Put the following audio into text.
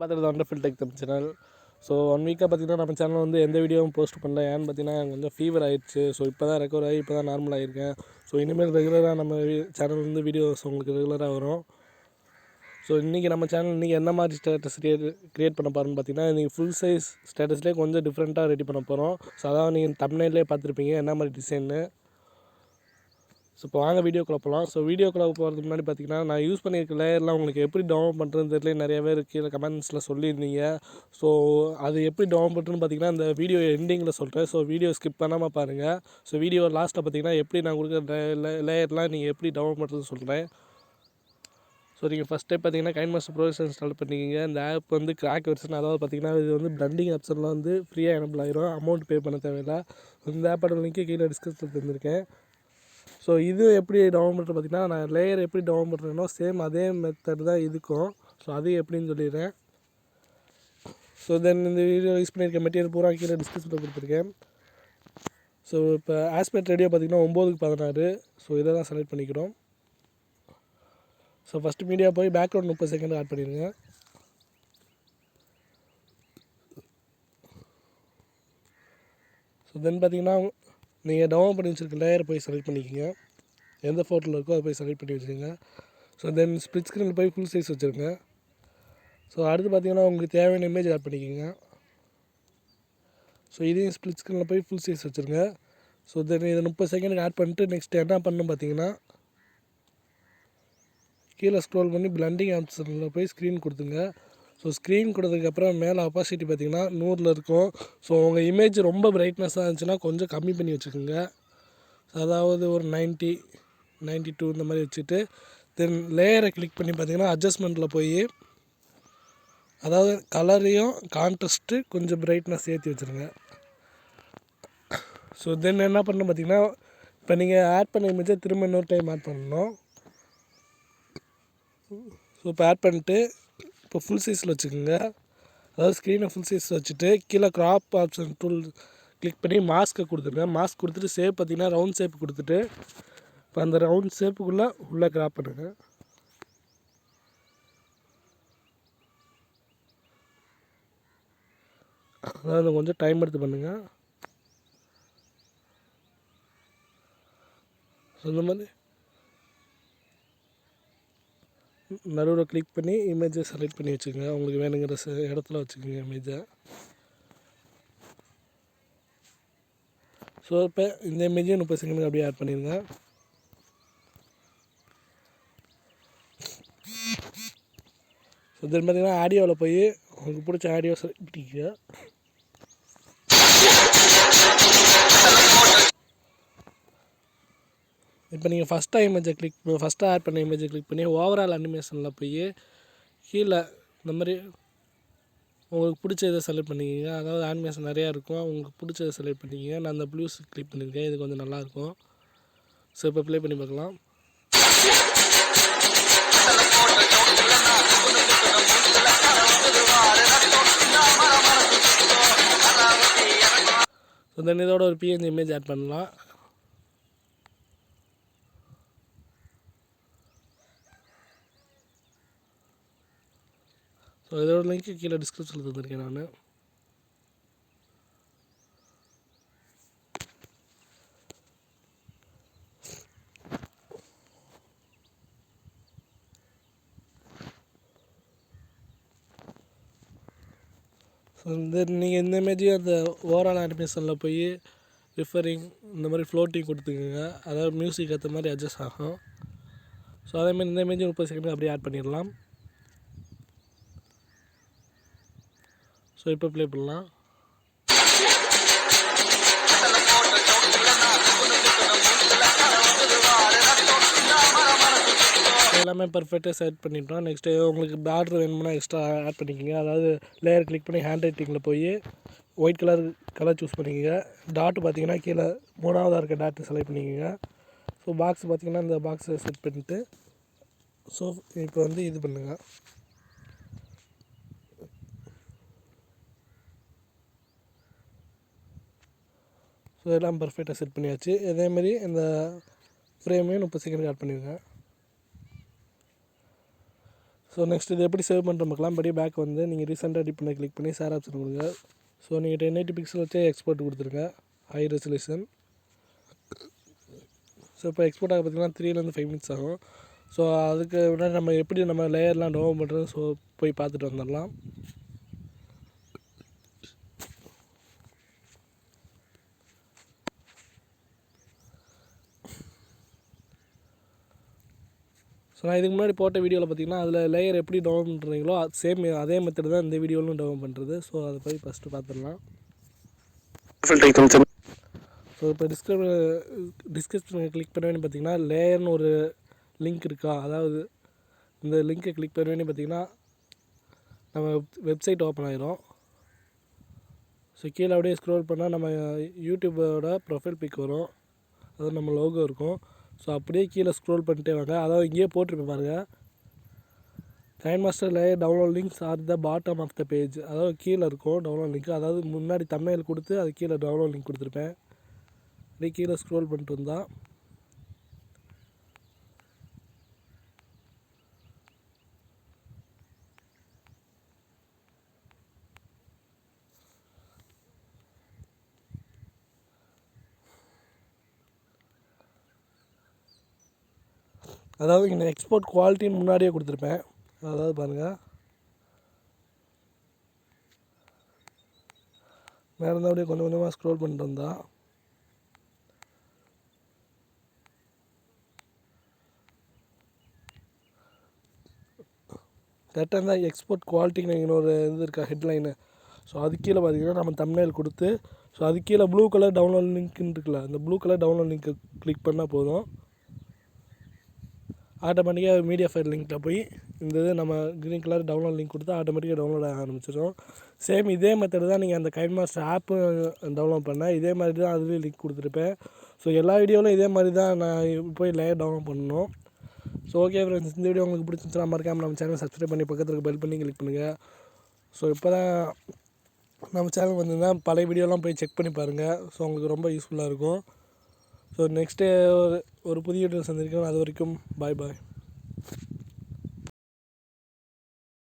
பார்த்துட்டு வந்து fill tech தம் channel. So 1 வீக்காக பார்த்திங்கன்னா நம்ம சேனல் வந்து எந்த வீடியோவும் போஸ்ட் பண்ணல. ஏன்னு பார்த்தீங்கன்னா எனக்கு கொஞ்சம் ஃபீவர் ஆகிடுச்சு. ஸோ இப்போ தான் ரெக்கவர் ஆகி இப்போ தான் நார்மல் ஆகியிருக்கேன். ஸோ இனிமேல் ரெகுலராக நம்ம சேனல் வந்து வீடியோஸ் உங்களுக்கு ரெகுலராக வரும். ஸோ இன்றைக்கி நம்ம சேனல் இன்றைக்கி என்ன மாதிரி ஸ்டேட்டஸ் க்ரியேட் பண்ண போகிறோம்னு பார்த்தீங்கன்னா இன்றைக்கி ஃபுல் சைஸ் ஸ்டேட்டஸ்லேயே கொஞ்சம் டிஃப்ரெண்ட்டாக ரெடி பண்ண போகிறோம். ஸோ அதாவது நீங்கள் தம்ப்நெயிலே பார்த்துருப்பீங்க என்ன மாதிரி டிசைன்னு. ஸோ இப்போ வாங்க வீடியோக்குள்ளே போகலாம். ஸோ வீடியோக்குள்ளே போகிறதுக்கு முன்னாடி பார்த்தீங்கன்னா நான் யூஸ் பண்ணியிருக்க லேயர்லாம் உங்களுக்கு எப்படி டவுன்லோட் பண்ணுறதுன்னு தெரியல. நிறைய பேர் கீழே கமெண்ட்ஸில் சொல்லியிருந்தீங்க. ஸோ அது எப்படி டவுன்லோட் பண்ணுறதுன்னு பார்த்தீங்கன்னா இந்த வீடியோ எண்டிங்கில் சொல்கிறேன். ஸோ வீடியோ ஸ்கிப் பண்ணாமல் பாருங்கள். ஸோ வீடியோ லாஸ்ட்டில் பார்த்தீங்கன்னா எப்படி நான் கொடுக்குற லேயர்லாம் நீங்கள் எப்படி டவுன்லோட் பண்ணுறதுன்னு சொல்கிறேன். ஸோ நீங்கள் ஃபஸ்ட் டைம் பார்த்தீங்கன்னா கைன்மாஸ்டர் ப்ரோ இன்ஸ்டால் பண்ணிக்கிங்க. இந்த ஆப் வந்து கிராக் வெர்ஷன். அதாவது பார்த்தீங்கன்னா இது வந்து பிளண்டிங் ஆப்ஷன்லாம் வந்து ஃப்ரீயாக எனபிள் ஆயிரும். அமௌண்ட் பே பண்ண தேவையில்லை. இந்த ஆப்போட லிங்க்கு கீழே டிஸ்கிரிப்ஷனில் தந்திருக்கேன். ஸோ இது எப்படி டவுன்லோட் பண்ணுறது பார்த்தீங்கன்னா நான் லேயர் எப்படி டவுன்லோட் பண்ணுறேனோ சேம் அதே மெத்தட் தான் இதுக்கும். ஸோ அது எப்படின்னு சொல்லிடுறேன். ஸோ தென் இந்த வீடியோ யூஸ் பண்ணியிருக்க மெட்டீரியல் பூரா கீழே டிஸ்கிரிப்ஷனில் கொடுத்துருக்கேன். ஸோ இப்போ ஆஸ்பெக்ட் ரேடியோ பார்த்திங்கன்னா 9:16. ஸோ இதை தான் செலக்ட் பண்ணிக்கிறோம். ஸோ ஃபஸ்ட்டு மீடியா போய் பேக்ரவுண்ட் 30 செகண்ட் ஆட் பண்ணிடுங்க. ஸோ தென் பார்த்திங்கன்னா நீங்கள் டவுன்லோட் பண்ணி வச்சுருக்க லேயரை போய் செலக்ட் பண்ணிக்கோங்க. எந்த ஃபோட்டோவில் இருக்கோ அதை போய் செலக்ட் பண்ணி வச்சுருங்க. ஸோ தென் ஸ்ப்ளிட் ஸ்க்ரீனில் போய் ஃபுல் சைஸ் வச்சுருங்க. ஸோ அடுத்து பார்த்திங்கன்னா உங்களுக்கு தேவையான இமேஜ் ஆட் பண்ணிக்கோங்க. ஸோ இதையும் ஸ்ப்ளிட் ஸ்க்ரீனில் போய் ஃபுல் சைஸ் வச்சுருங்க. ஸோ தென் இதை 30 செகண்டுக்கு ஆட் பண்ணிட்டு நெக்ஸ்ட் என்ன பண்ணணும் பார்த்தீங்கன்னா கீழே ஸ்க்ரோல் பண்ணி பிளண்டிங் ஆப்ஷனில் போய் ஸ்க்ரீன் கொடுத்துங்க. ஸோ ஸ்க்ரீன் கொடுத்ததுக்கப்புறம் மேலே அப்பாசிட்டி பார்த்திங்கன்னா 100 இருக்கும். ஸோ உங்கள் இமேஜ் ரொம்ப பிரைட்னஸாக இருந்துச்சுன்னா கொஞ்சம் கம்மி பண்ணி வச்சுக்கோங்க. அதாவது ஒரு 90, 92 இந்த மாதிரி வச்சுட்டு தென் லேயரை கிளிக் பண்ணி பார்த்திங்கன்னா அட்ஜஸ்ட்மெண்ட்டில் போய் அதாவது கலரையும் கான்ட்ராஸ்ட்டு கொஞ்சம் பிரைட்னஸ் ஏற்றி வச்சுருங்க. ஸோ தென் என்ன பண்ணணும் பார்த்திங்கன்னா இப்போ நீங்கள் ஆட் பண்ண இமேஜை திரும்ப இன்னொரு டைம் ஆட் பண்ணணும். ஸோ இப்போ ஆட் பண்ணிட்டு இப்போ ஃபுல் சைஸில் வச்சுக்கோங்க. அதாவது ஸ்க்ரீனை ஃபுல் சைஸ் வச்சுட்டு கீழே க்ராப் ஆப்ஷன் டூல் கிளிக் பண்ணி மாஸ்க்கை கொடுத்துருங்க. மாஸ்க் கொடுத்துட்டு ஷேப் பார்த்திங்கன்னா ரவுண்ட் ஷேப் கொடுத்துட்டு இப்போ அந்த ரவுண்ட் ஷேப்புக்குள்ளே உள்ளே க்ராப் பண்ணுங்கள். அதாவது கொஞ்சம் டைம் எடுத்து பண்ணுங்கள். ஸோ இந்த மாதிரி நடுவில் கிளிக் பண்ணி இமேஜை செலக்ட் பண்ணி வச்சுக்கோங்க. உங்களுக்கு வேணுங்கிற இடத்துல வச்சுக்கோங்க இமேஜை. ஸோ இப்போ இந்த இமேஜையும் 30 செகண்டுக்கு அப்படியே ஆட் பண்ணிடுங்க. ஸோ தென் பார்த்தீங்கன்னா ஆடியோவில் போய் உங்களுக்கு பிடிச்ச ஆடியோ செலக்ட் பண்ணிக்க. இப்போ நீங்கள் ஃபஸ்ட்டாக ஆட் பண்ண இமேஜை கிளிக் பண்ணி ஓவரால் அனிமேஷனில் போய் கீழே இந்த மாதிரி உங்களுக்கு பிடிச்ச இதை செலக்ட் பண்ணிக்கிங்க. அதாவது அனிமேஷன் நிறையா இருக்கும். உங்களுக்கு பிடிச்சதை செலக்ட் பண்ணிக்கிங்க. நான் அந்த ப்ளூஸ் கிளிக் பண்ணியிருக்கேன். இது கொஞ்சம் நல்லாயிருக்கும். ஸோ இப்போ ப்ளே பண்ணி பார்க்கலாம். ஸோ தென் இதோட ஒரு PNG இமேஜ் ஆட் பண்ணலாம். ஸோ இதோட லிங்க்கு கீழே டிஸ்கிரிப்ஷனில் தந்திருக்கேன் நான். ஸோ நீங்கள் இந்த இமேஜையும் அந்த ஓவரால் அனிமேஷனில் போய் ரிஃபரிங் இந்த மாதிரி ஃப்ளோட்டிங் கொடுத்துக்குங்க. அதாவது மியூசிக் ஏற்ற மாதிரி அட்ஜஸ்ட் ஆகும். ஸோ அதேமாதிரி இந்த இமேஜும் 30 செகண்ட் அப்படியே ஆட் பண்ணிடலாம். ஸோ இப்போ ப்ளே பண்ணலாம். எல்லாமே பர்ஃபெக்டாக செட் பண்ணிட்டோம். நெக்ஸ்ட்டு உங்களுக்கு பார்டர் வேணும்னா எக்ஸ்ட்ரா ஆட் பண்ணிக்கோங்க. அதாவது லேயர் கிளிக் பண்ணி ஹேண்ட் ரைட்டிங்கில் போய் ஒயிட் கலர் சூஸ் பண்ணிக்கோங்க. டாட்டு பார்த்தீங்கன்னா கீழே 3ஆவதாக இருக்க டாட்டு செலக்ட் பண்ணிக்கோங்க. ஸோ பாக்ஸ் பார்த்திங்கன்னா இந்த பாக்ஸை செட் பண்ணிவிட்டு ஸோ இப்போ வந்து இது பண்ணுங்கள். ஸோ எல்லாம் பர்ஃபெக்டாக செட் பண்ணியாச்சு. இதேமாரி இந்த ஃப்ரேமையும் 30 செகண்ட் ஆட் பண்ணிடுங்க. ஸோ நெக்ஸ்ட் இது எப்படி சேவ் பண்ணுற பார்க்கலாம். படி பேக் வந்து நீங்கள் ரீசெண்டாக எடிட் பண்ண கிளிக் பண்ணி ஷேர் ஆப்ஷன் கொடுங்க. ஸோ நீங்கள் 1080 பிக்சல் வச்சு எக்ஸ்போர்ட் கொடுத்துருங்க, ஹை ரெசல்யூஷன். ஸோ இப்போ எக்ஸ்போர்ட் ஆக பார்த்திங்கன்னா 3 to 5 minutes ஆகும். ஸோ அதுக்கு முன்னாடி நம்ம எப்படி நம்ம லேயர்லாம் டவுன்லோட் பண்ணுறது, ஸோ போய் பார்த்துட்டு வந்துடலாம். ஸோ நான் இதுக்கு முன்னாடி போட்ட வீடியோவில் பார்த்திங்கன்னா அதில் லேயர் எப்படி டவுன்லோட் பண்ணுறீங்களோ சேம் அதே மெத்தட் தான் இந்த வீடியோவிலும் டவுன்லோட் பண்ணுறது. ஸோ அதை போய் ஃபஸ்ட்டு பார்த்துடலாம். ஸோ இப்போ டிஸ்கிரிப்ஷனில் கிளிக் பண்ண வேண்டி பார்த்திங்கன்னா லேயர்னு ஒரு லிங்க் இருக்கா, அதாவது இந்த லிங்க்கை கிளிக் பண்ண வேண்டி பார்த்திங்கன்னா நம்ம வெப்சைட் ஓப்பன் ஆகிரும். ஸோ கீழே அப்படியே ஸ்க்ரோல் பண்ணால் நம்ம யூடியூபோட ப்ரொஃபைல் பிக் வரும், அது நம்ம லோகோ இருக்கும். ஸோ அப்படியே கீழே ஸ்க்ரோல் பண்ணிட்டே வாங்க. அதாவது இங்கேயே போட்டிருப்பேன் பாருங்கள், KineMaster layer download links are the bottom of the page. அதாவது கீழே இருக்கும் டவுன்லோட் லிங்க், அதாவது முன்னாடி தம்ப்நெயில் கொடுத்து அது கீழே டவுன்லோட் லிங்க் கொடுத்துருப்பேன். அப்படியே கீழே ஸ்க்ரோல் பண்ணிட்டு வந்தால் அதாவது இங்கே எக்ஸ்போர்ட் குவாலிட்டின்னு முன்னாடியே கொடுத்துருப்பேன். அதாவது பாருங்கள், மேலே இருந்தால் அப்படியே கொஞ்சம் கொஞ்சமாக ஸ்க்ரோல் பண்ணிட்டு வந்தால் கரெக்டாக இருந்தால் எக்ஸ்போர்ட் குவாலிட்டின்னு இன்னொரு இது இருக்கா ஹெட்லைனு. ஸோ அது கீழே பார்த்திங்கன்னா நம்ம தம்ப்நெயில் கொடுத்து, ஸோ அது கீழே ப்ளூ கலர் டவுன்லோட் லிங்க்னு இருக்குல்ல, அந்த ப்ளூ கலர் டவுன்லோட் லிங்க்கை கிளிக் பண்ணால் போதும், ஆட்டோமேட்டிக்காக மீடியா ஃபைல் லிங்க்கில் போய் இந்த இது நம்ம க்ரீன் கலர் டவுன்லோட் லிங்க் கொடுத்தா ஆட்டோமேட்டிக்காக டவுன்லோட் ஆக ஆரம்பிச்சிடும். சேம் இதே மெத்தட் தான் நீங்கள் அந்த கைன்மாஸ்டர் ஆப்பு டவுன்லோட் பண்ணேன், இதே மாதிரி தான் அதுலேயும் லிங்க் கொடுத்துருப்பேன். ஸோ எல்லா வீடியோவிலும் இதே மாதிரி தான் நான் போய் லேயர் டவுன்லோட் பண்ணணும். ஸோ ஓகே ஃப்ரெண்ட்ஸ், இந்த வீடியோ உங்களுக்கு பிடிச்சிருந்துச்சுன்னா மறக்காமல் நம்ம சேனல் சப்ஸ்கிரைப் பண்ணி பக்கத்தில் இருக்க பெல் பண்ணி கிளிக் பண்ணுங்கள். ஸோ இப்போ தான் நம்ம சேனல் வந்திருந்தா பழைய வீடியோலாம் போய் செக் பண்ணி பாருங்கள். ஸோ உங்களுக்கு ரொம்ப யூஸ்ஃபுல்லாக இருக்கும். ஸோ நெக்ஸ்ட்டு ஒரு புதிய வீடியோ சந்திக்கிறோம். அது வரைக்கும் பாய்.